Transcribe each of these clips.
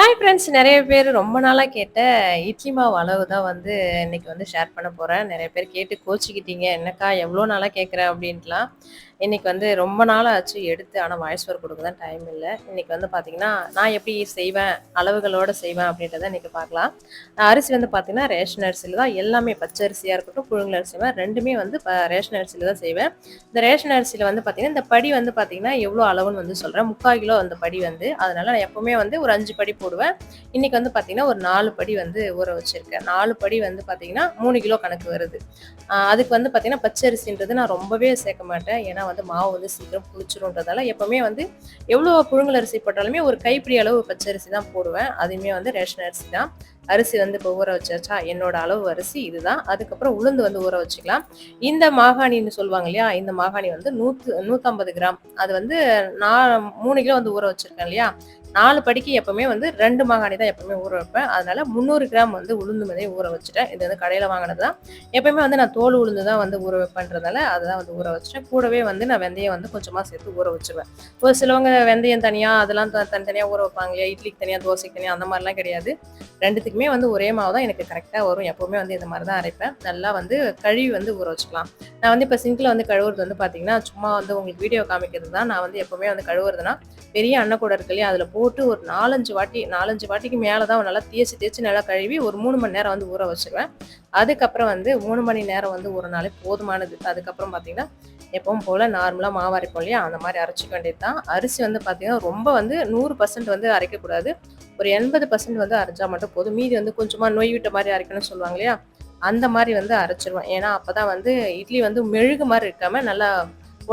Hi friends! நெறைய பேர் ரொம்ப நாளா கேட்ட இட்லி மாவு அளவு தான் இன்னைக்கு ஷேர் பண்ண போறேன். நெறைய பேர் கேட்டு கோச்சிக்கிட்டீங்க. "என்னக்கா எவ்ளோ நாளா கேட்குற?" அப்படின்ட்டுலாம். இன்னைக்கு ரொம்ப நாள் ஆச்சு எடுத்து. ஆனா வாய்ஸ் ஓவர் குடுக்க தான் டைம் இல்ல. இன்னைக்கு பார்த்தீங்கன்னா, நான் எப்படி செய்வேன், அளவுகளோட செய்வேன் அப்படின்றத இன்னைக்கு பார்க்கலாம். அரிசி பார்த்தீங்கன்னா, ரேஷன் அரிசியில தான் எல்லாமே பச்சரிசியா இருக்கட்டும், புழுங்கல் அரிசி 2மே ரேஷன் அரிசியில தான் செய்வேன். இந்த ரேஷன் அரிசியில பார்த்தீங்கன்னா, இந்த படி பார்த்தீங்கன்னா, எவ்ளோ அளவுன்னு சொல்றேன். 3/4 கிலோ அந்த படி அதனால நான் எப்பவுமே ஒரு 5 படி போடுவேன். இன்னைக்கு பார்த்தீங்கன்னா, ஒரு 4 படி ஊற வச்சிருக்கேன். 4 படி பார்த்தீங்கன்னா, 3 கிலோ கணக்கு வருது. அதுக்கு பார்த்தீங்கன்னா, பச்சரிசின்றது நான் ரொம்பவே சேர்க்க மாட்டேன். ஏன்னா மாவு சீக்கிரம் புளிச்சிரும்ன்றதால எப்பவுமே எவ்வளோ புழுங்கல் அரிசி போட்டாலுமே ஒரு கைப்பிடி அளவு பச்சரிசி தான் போடுவேன். அதுவுமே ரேஷன் அரிசி தான். அரிசி இப்போ ஊற வச்சாச்சா, என்னோட அளவு அரிசி இதுதான். அதுக்கப்புறம் உளுந்து ஊற வச்சுக்கலாம். இந்த மாகாணின்னு சொல்லுவாங்க இல்லையா, இந்த மாகாணி 150 கிராம். அது நான் 3 கிலோ ஊற வச்சிருக்கேன் இல்லையா, 4 படிக்கு எப்பவுமே 2 மாகாணி தான் எப்பவுமே ஊற வைப்பேன். அதனால 300 கிராம் உளுந்து ஊற வச்சுட்டேன். இது கடையில வாங்கினது தான். எப்பயுமே நான் தோல் உளுந்து தான் ஊற வைப்பேன்றதால அதுதான் ஊற வச்சுட்டேன். கூடவே நான் வெந்தயம் கொஞ்சமா சேர்த்து ஊற வச்சுருவேன். ஒரு சிலவங்க வெந்தயம் தனியா அதெல்லாம் தனித்தனியா ஊற வைப்பாங்க இல்லையா, இட்லிக்கு தனியா, தோசைக்கு தனியா, அந்த மாதிரிலாம் கிடையாது. 2த்துக்குமே ஒரே மாவு தான் எனக்கு கரெக்டா வரும். எப்பவுமே இந்த மாதிரி தான் அரைப்பேன். நல்லா கழுவி ஊற வச்சுக்கலாம். நான் இப்போ சிங்க்ல கழுவுறது பார்த்தீங்கன்னா, சும்மா உங்களுக்கு வீடியோ காமிக்கிறது தான். நான் எப்பவுமே கழுவுறதுனா பெரிய அன்னக்கூடை இருக்கு இல்லையா, அதில் போட்டு ஒரு 4 5 வாட்டிக்கு மேலே தான் நல்லா தேய்ச்சி நல்லா கழுவி ஒரு 3 மணி நேரம் ஊற வச்சுருவேன். அதுக்கப்புறம் 3 மணி நேரம் ஊறினாலே போதுமானது. அதுக்கப்புறம் பார்த்தீங்கன்னா, எப்பவும் போல் நார்மலாக மாவு அரைப்போம் இல்லையா, அந்த மாதிரி அரைச்சிக்க வேண்டியது தான். அரிசி பார்த்தீங்கன்னா, ரொம்ப 100% அரைக்கக்கூடாது. ஒரு 80% அரைச்சா மட்டும் போதும். மீதி கொஞ்சமாக நொய் விட்ட மாதிரி அரைக்கணும்னு சொல்லுவாங்க இல்லையா, அந்த மாதிரி அரைச்சிருவேன். ஏன்னா அப்போ தான் இட்லி மெழுகு மாதிரி இருக்காம நல்லா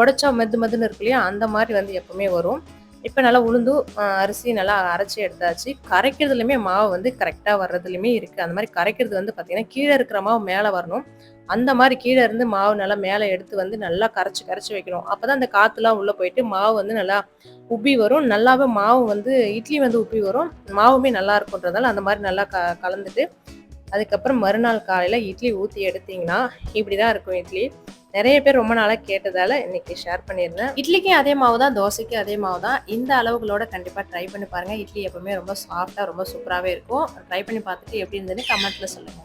உடைச்சா மெது மெதுன்னு இருக்கு இல்லையா, அந்த மாதிரி எப்பவுமே வரும். இப்போ நல்லா உளுந்து அரிசி நல்லா அரைச்சி எடுத்தாச்சு. கரைக்கிறதுலையுமே மாவு கரெக்டாக வர்றதுலையுமே இருக்குது. அந்த மாதிரி கரைக்கிறது பார்த்தீங்கன்னா, கீழே இருக்கிற மாவு மேலே வரணும். அந்த மாதிரி கீழே இருந்து மாவு நல்லா மேலே எடுத்து நல்லா கரைச்சி வைக்கணும். அப்போ தான் அந்த காற்றுலாம் உள்ளே போயிட்டு மாவு நல்லா உப்பி வரும். நல்லாவே மாவு இட்லி உப்பி வரும். மாவுமே நல்லா இருக்குன்றதால அந்த மாதிரி நல்லா கலந்துட்டு, அதுக்கப்புறம் மறுநாள் காலையில் இட்லி ஊற்றி எடுத்தீங்கன்னா இப்படி தான் இருக்கும் இட்லி. நிறைய பேர் ரொம்ப நாளா கேட்டதால இன்னைக்கு ஷேர் பண்ணியிருந்தேன். இட்லிக்கு அதே மாவு தான், தோசைக்கு அதே மாவு தான். இந்த அளவுகளோட கண்டிப்பா ட்ரை பண்ணி பாருங்க. இட்லி எப்பவுமே ரொம்ப சாஃப்டா ரொம்ப சூப்பராகவே இருக்கும். ட்ரை பண்ணி பார்த்துட்டு எப்படி இருந்ததுன்னு கமெண்ட்ல சொல்லுங்க.